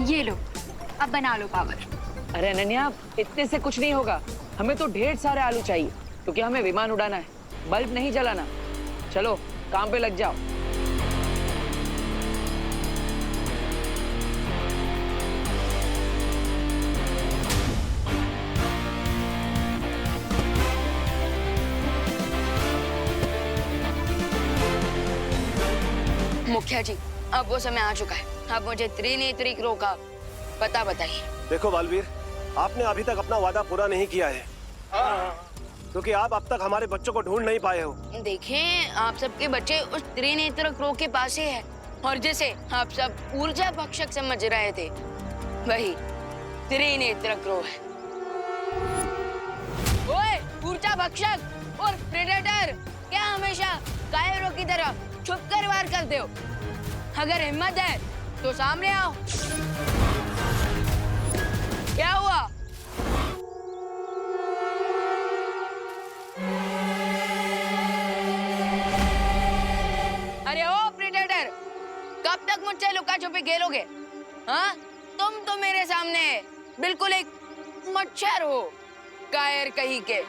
ये लो, अब बना लो पावर। अरे अनन्या, इतने से कुछ नहीं होगा। हमें तो ढेर सारे आलू चाहिए, क्योंकि हमें विमान उड़ाना है, बल्ब नहीं जलाना। चलो काम पे लग जाओ। मुखिया जी, अब वो समय आ चुका है। अब मुझे त्रिनेत्री क्रो का पता बताइए। देखो बालवीर, आपने अभी तक अपना वादा पूरा नहीं किया है, क्योंकि आप अब तक हमारे बच्चों को ढूंढ नहीं पाए हो। देखें, आप सबके बच्चे उस त्रिनेत्र क्रो के पास ही है, और जिसे आप सब ऊर्जा भक्षक समझ रहे थे, वही त्रिनेत्र क्रो है। ओए, ऊर्जा भक्षक और प्रेडेटर, क्या हमेशा कायरों की तरह छुपकर वार करते हो? अगर हिम्मत है तो सामने आओ। क्या हुआ? अरे ओ प्रेडेटर, कब तक मुझसे लुका छुपी खेलोगे? हाँ, तुम तो मेरे सामने बिल्कुल एक मच्छर हो, कायर कहीं के।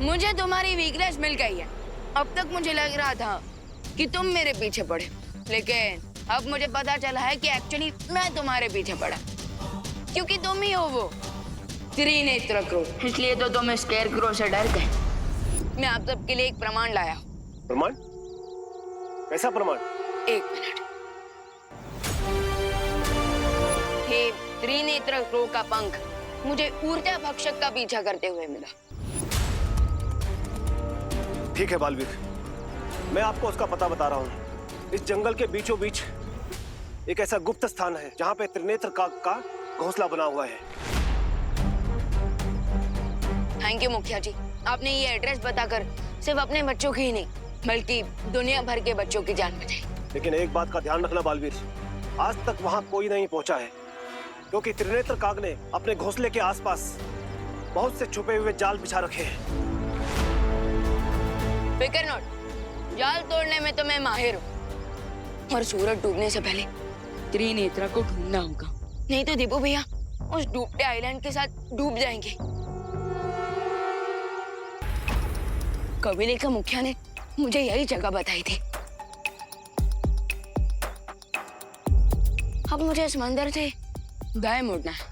मुझे तुम्हारी वीकनेस मिल गई है। अब तक मुझे लग रहा था कि तुम मेरे पीछे पड़े, लेकिन अब मुझे पता चला है कि एक्चुअली मैं तुम्हारे पीछे पड़ा, क्योंकि तुम ही हो वो त्रिनेत्र क्रो। इसलिए तो तुम स्केयर क्रो से डर गए। मैं आप सबके लिए एक प्रमाण लाया हूँ। प्रमाण? कैसा प्रमाण? एक मिनट। हे त्रिनेत्र क्रो का पंख मुझे ऊर्जा भक्षक का पीछा करते हुए मिला। ठीक है बालवीर, मैं आपको उसका पता बता रहा हूँ। इस जंगल के बीचों बीच एक ऐसा गुप्त स्थान है जहाँ पे त्रिनेत्र काग का घोंसला बना हुआ है। थैंक यू मुखिया जी, आपने ये एड्रेस बताकर सिर्फ अपने बच्चों की ही नहीं, बल्कि दुनिया भर के बच्चों की जान बचाई। लेकिन एक बात का ध्यान रखना बालवीर, आज तक वहाँ कोई नहीं पहुँचा है, क्योंकि त्रिनेत्र काग ने अपने घोंसले के आसपास बहुत से छुपे हुए जाल बिछा रखे हैं। फिकर नॉट, जाल तोड़ने में तो मैं माहिर हूँ, और सूरज डूबने से पहले त्रिनेत्र को ढूंढना होगा, नहीं तो दीपू भैया उस डूबते आइलैंड के साथ डूब जाएंगे। कबीले का मुखिया ने मुझे यही जगह बताई थी। अब मुझे इस मंदिर से दाएं मुड़ना है।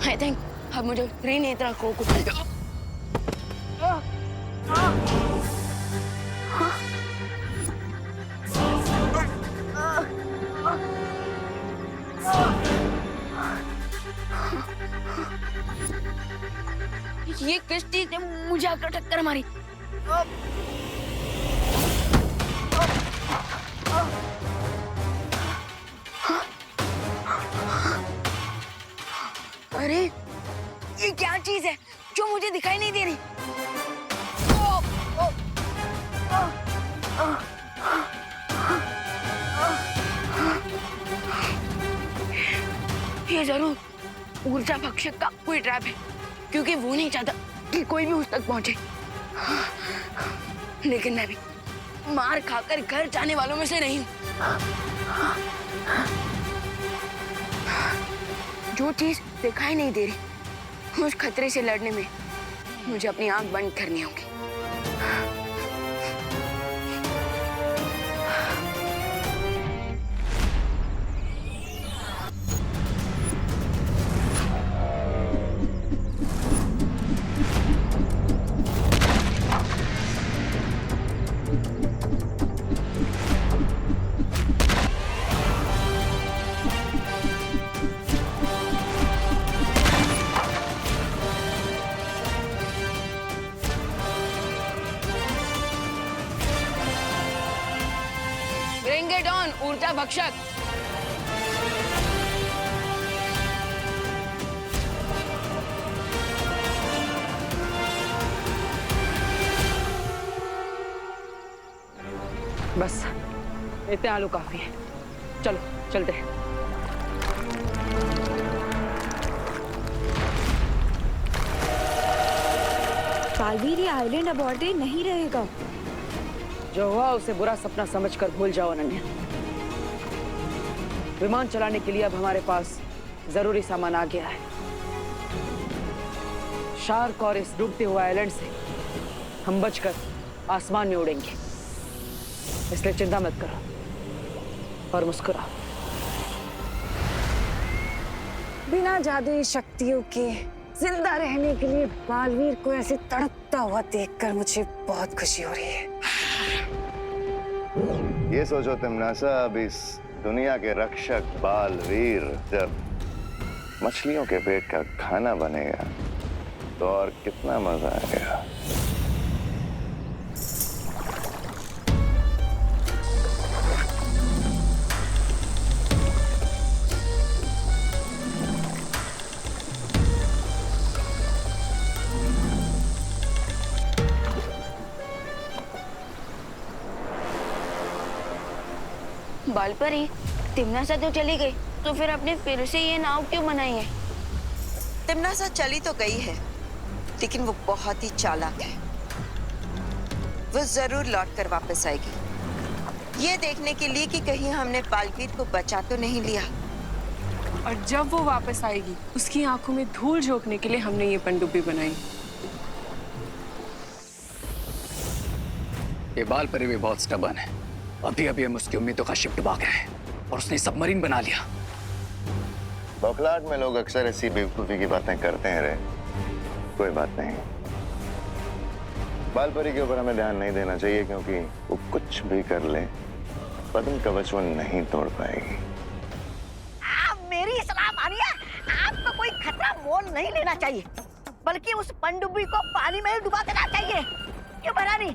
आई थिंक अब मुझे त्रिनेत्र क्रो को ये किस चीज ने मुझे आकर टक्कर मारी? अरे ये क्या चीज है जो मुझे दिखाई नहीं दे रही? ये जरूर ऊर्जा भक्षक का कोई ट्रैप है, क्योंकि वो नहीं चाहता कि कोई भी उस तक पहुंचे। लेकिन मैं भी मार खाकर घर जाने वालों में से नहीं हूं। जो चीज दिखाई नहीं दे रही, उस खतरे से लड़ने में मुझे अपनी आंख बंद करनी होगी। हट जा भक्षक। बस इतने आलू काफी है, चलो चलते हैं। बालवीर, ये आइलैंड अबॉर्डेड नहीं रहेगा। जो हुआ उसे बुरा सपना समझकर भूल जाओ अनन्या। विमान चलाने के लिए अब हमारे पास जरूरी सामान आ गया है। शार्क और इस डूबते हुए आइलैंड से हम बचकर आसमान में उड़ेंगे, इसलिए चिंता मत करो और मुस्कुराओ। बिना जादुई शक्तियों के जिंदा रहने के लिए बालवीर को ऐसे तड़पता हुआ देखकर मुझे बहुत खुशी हो रही है। ये सोचो तिमनासा, अब इस दुनिया के रक्षक बालवीर जब मछलियों के पेट का खाना बनेगा तो और कितना मजा आएगा। बालपरी, तिमनासा तो चली गई, तो फिर आपने फिर से ये नाव क्यों बनाई है? तिमनासा चली तो गई है, लेकिन वो बहुत ही चालाक है। वो जरूर लौट कर वापस आएगी, ये देखने के लिए कि कहीं हमने बालवीर को बचा तो नहीं लिया। और जब वो वापस आएगी, उसकी आंखों में धूल झोंकने के लिए हमने ये पनडुब्बी बनाई। ये बालपरी भी बहुत स्टबर्न है। अभी अभी हम उसकी उम्मीदों का शिप डुबा गए हैं और उसने सबमरीन बना लिया। बौखलाहट में लोग अक्सर ऐसी बेवकूफी की बातें करते हैं रे। कोई बात नहीं, बालपरी के ऊपर हमें ध्यान नहीं देना चाहिए, क्योंकि वो कुछ भी कर ले पद्म कवच वो नहीं तोड़ पाएगी। आप मेरी सलाह मानिए, आपको कोई खतरा मोल नहीं लेना चाहिए, बल्कि उस पनडुब्बी को पानी में डुबा देना चाहिए। क्यों भैरानी,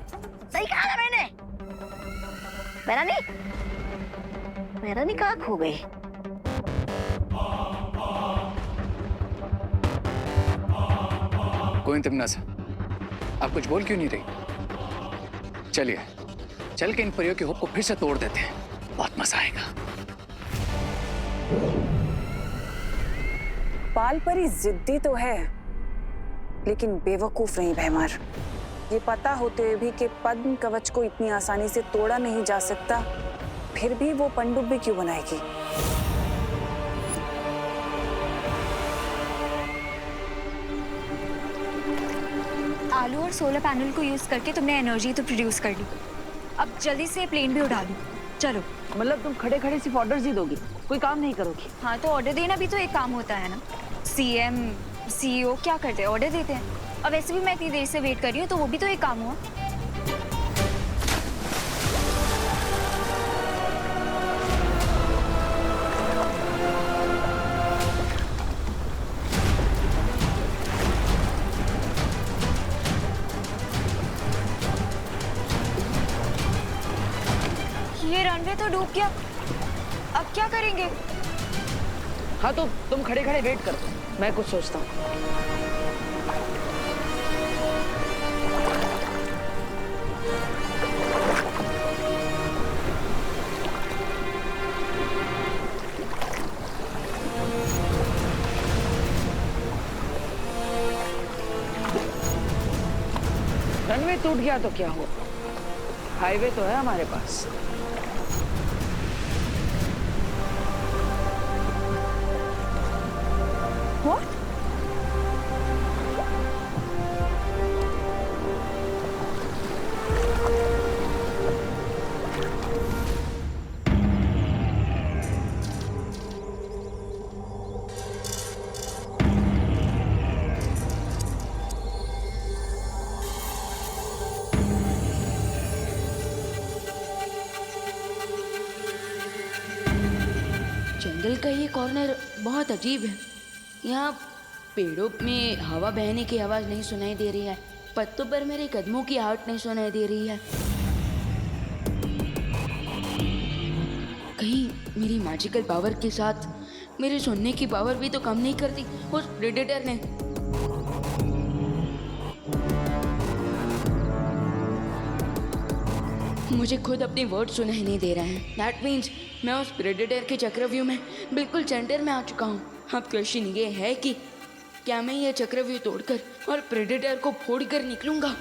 सही कहा ना मैंने? भैरानी, भैरानी कहाँ खो गई? कोई तिमनासा, आप कुछ बोल क्यों नहीं रही? चलिए चल के इन परियों के हुक को फिर से तोड़ देते हैं, बहुत मजा आएगा। बालपरी जिद्दी तो है, लेकिन बेवकूफ नहीं भैमार। ये पता होते हुए भी कि पद्म कवच को इतनी आसानी से तोड़ा नहीं जा सकता, फिर भी वो पनडुब्बी क्यों बनाएगी? आलू और सोलर पैनल को यूज करके तुमने एनर्जी तो प्रोड्यूस कर ली, अब जल्दी से प्लेन भी उड़ा लो। चलो। मतलब तुम खड़े खड़े सिर्फ ऑर्डर्स ही दोगी, कोई काम नहीं करोगी? हाँ, तो ऑर्डर देना भी तो एक काम होता है ना। सीएम सीईओ क्या करते हैं? ऑर्डर देते हैं। अब वैसे भी मैं इतनी देर से वेट कर रही हूँ, तो वो भी तो एक काम हुआ। ये रनवे तो डूब गया, अब क्या करेंगे? हाँ, तो तुम खड़े खड़े वेट करो, मैं कुछ सोचता हूँ। रनवे टूट गया तो क्या हुआ, हाईवे तो है हमारे पास। What? जंगल का ये कॉर्नर बहुत अजीब है। यहाँ पेड़ों में हवा बहने की आवाज नहीं सुनाई दे रही है, पत्तों पर मेरे कदमों की आहट नहीं सुनाई दे रही है। कहीं मेरी मैजिकल पावर के साथ मेरे सुनने की पावर भी तो कम नहीं करती उस प्रेडेटर ने। मुझे खुद अपने वर्ड सुनाई नहीं दे रहे हैं। दैट मीन्स मैं उस प्रेडेटर के चक्रव्यूह में बिल्कुल सेंटर में आ चुका हूँ। अब क्वेश्चन ये है कि क्या मैं ये चक्रव्यूह तोड़कर और प्रेडेटर को फोड़कर निकलूंगा?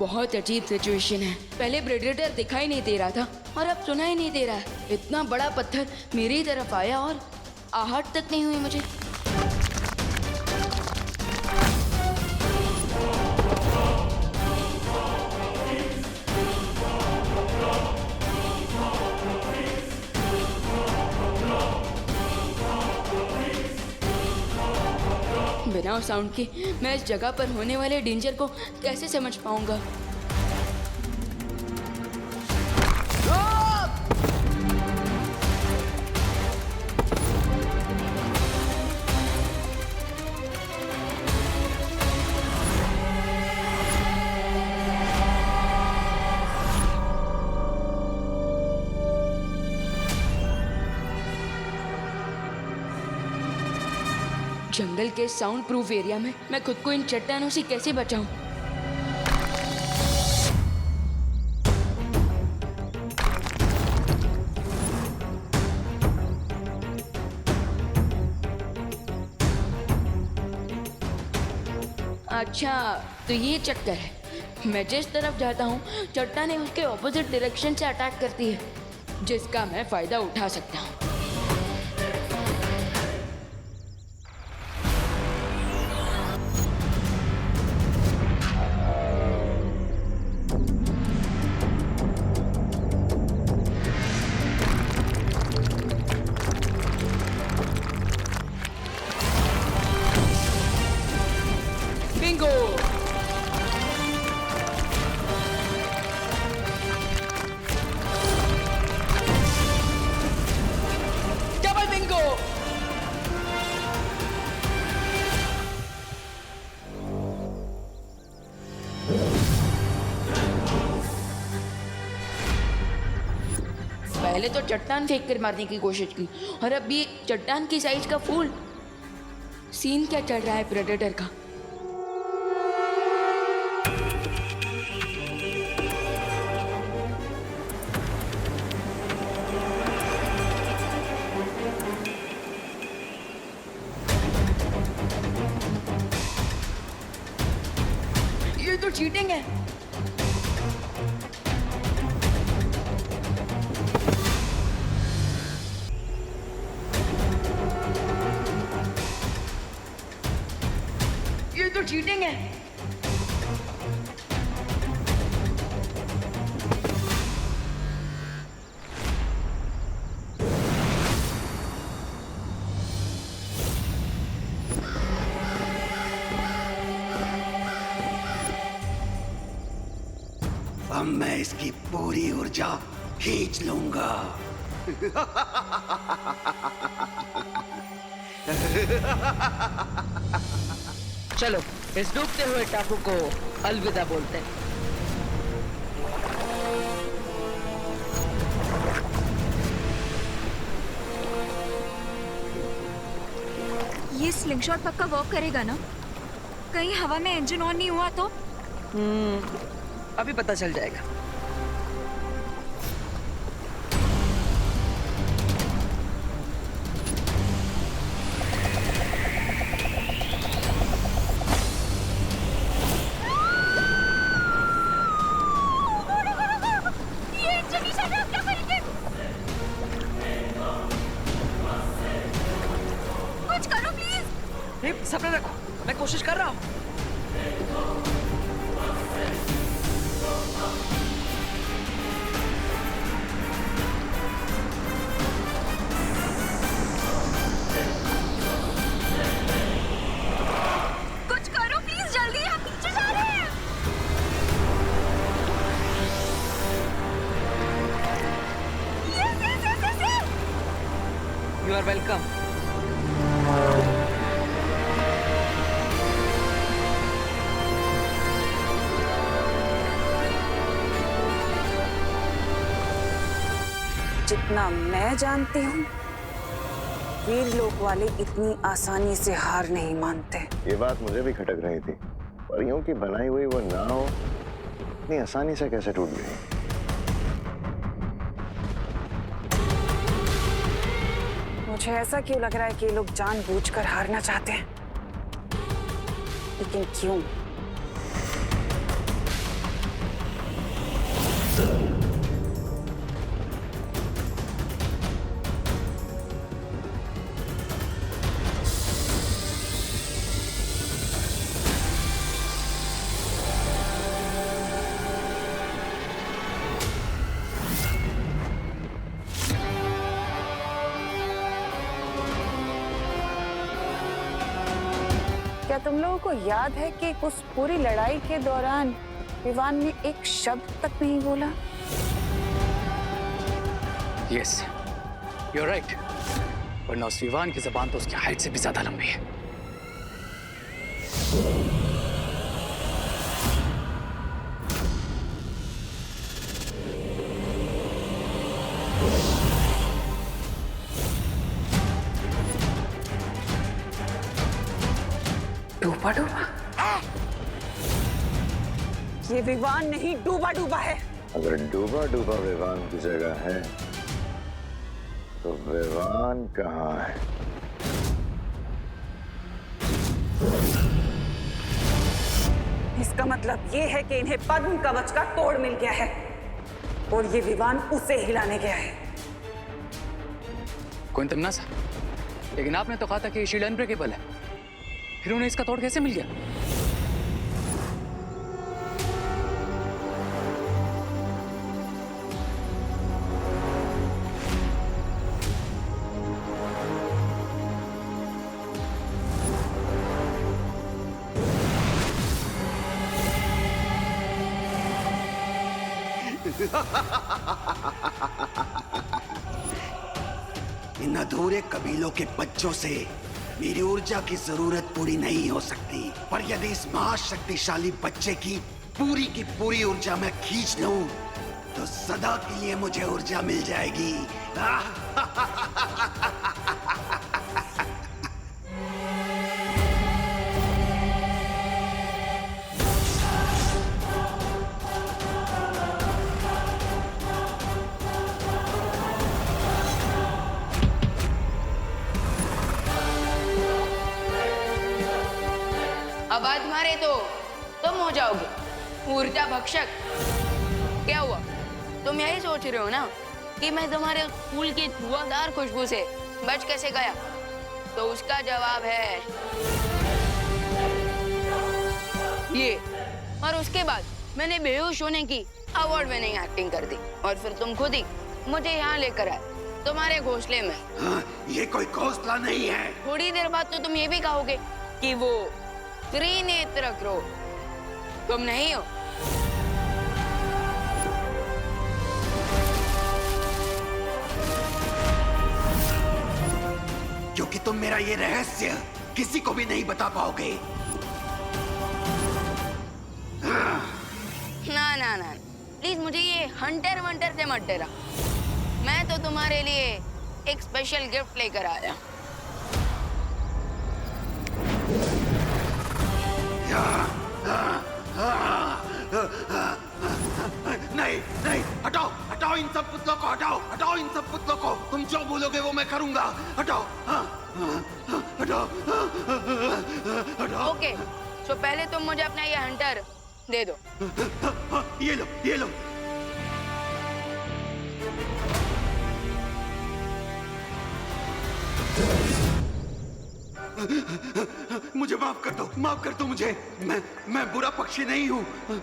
बहुत अजीब सिचुएशन है। पहले प्रेडेटर दिखाई नहीं दे रहा था और अब सुनाई नहीं दे रहा है। इतना बड़ा पत्थर मेरी तरफ आया और आहट तक नहीं हुई मुझे। बिना साउंड के मैं इस जगह पर होने वाले डेंजर को कैसे समझ पाऊंगा? जंगल के साउंड प्रूफ एरिया में मैं खुद को इन चट्टानों से कैसे बचाऊं? अच्छा, तो ये चक्कर है। मैं जिस तरफ जाता हूँ चट्टानें उसके ऑपोजिट डायरेक्शन से अटैक करती है, जिसका मैं फायदा उठा सकता हूँ। पहले तो चट्टान फेंक कर मारने की कोशिश की और अब ये चट्टान की साइज का फूल। सीन क्या चल रहा है प्रेडेटर का? ये तो चीटिंग है। ये तो चीटिंग है। अब मैं इसकी पूरी ऊर्जा खींच लूंगा। चलो इस डूबते हुए टापू को अलविदा बोलते हैं। ये स्लिंगशॉट पक्का वर्क करेगा ना? कहीं हवा में इंजन ऑन नहीं हुआ तो? अभी पता चल जाएगा। सपने रखो, मैं कोशिश कर रहा हूँ। कुछ करो प्लीज, जल्दी हम पीछे जा रहे हैं। You are welcome. जितना मैं जानती हूँ, वीर लोक वाले इतनी आसानी से हार नहीं मानते। ये बात मुझे भी खटक रही थी। परियों की बनाई हुई वो नाव इतनी आसानी से कैसे टूट गई? मुझे ऐसा क्यों लग रहा है कि ये लोग जानबूझकर हारना चाहते हैं, लेकिन क्यों? क्या तुम लोगों को याद है कि उस पूरी लड़ाई के दौरान विवान ने एक शब्द तक नहीं बोला? Yes, you are right. वरना उस विवान की जबान तो उसकी हाइट से भी ज्यादा लंबी है। डूबा डूबा? ये विवान नहीं, डूबा डूबा है। अगर डूबा डूबा विवान की जगह है तो विवान कहाँ है? इसका मतलब ये है कि इन्हें पद्म कवच का तोड़ मिल गया है और ये विवान उसे हिलाने गया है। कोई तमन्ना सा, लेकिन आपने तो कहा था कि शील्ड अनब्रेकेबल है, फिर उन्हें इसका तोड़ कैसे मिल गया? इन अधूरे कबीलों के बच्चों से मेरी ऊर्जा की जरूरत पूरी नहीं हो सकती, पर यदि इस महाशक्तिशाली बच्चे की पूरी ऊर्जा मैं खींच लूं, तो सदा के लिए मुझे ऊर्जा मिल जाएगी। अब आज मारे तो तुम हो जाओगे ऊर्जा भक्षक। क्या हुआ, तुम यही सोच रहे हो ना कि मैं तुम्हारे फूल की धुआंधार खुशबू से बच कैसे गया? तो उसका जवाब है ये। और उसके बाद मैंने बेहोश होने की अवार्ड विनिंग एक्टिंग कर दी और फिर तुम खुद ही मुझे यहाँ लेकर आए तुम्हारे घोंसले में। हाँ, ये कोई घोंसला नहीं है। थोड़ी देर बाद तो तुम ये भी कहोगे कि वो त्रिनेत्र क्रोध तुम नहीं हो। क्योंकि तुम मेरा ये रहस्य किसी को भी नहीं बता पाओगे। ना ना ना, प्लीज मुझे ये हंटर वंटर से मत डरा। मैं तो तुम्हारे लिए एक स्पेशल गिफ्ट लेकर आया। नहीं नहीं, हटाओ हटाओ इन सब पुतलों को, हटाओ हटाओ इन सब पुतलों को। तुम जो बोलोगे वो मैं करूंगा। हटाओ हटाओ हटाओ। ओके, तो पहले तुम मुझे अपना ये हंटर दे दो। ये लो ये लो। मुझे माफ कर दो मुझे। मैं बुरा पक्षी नहीं हूँ। मुझे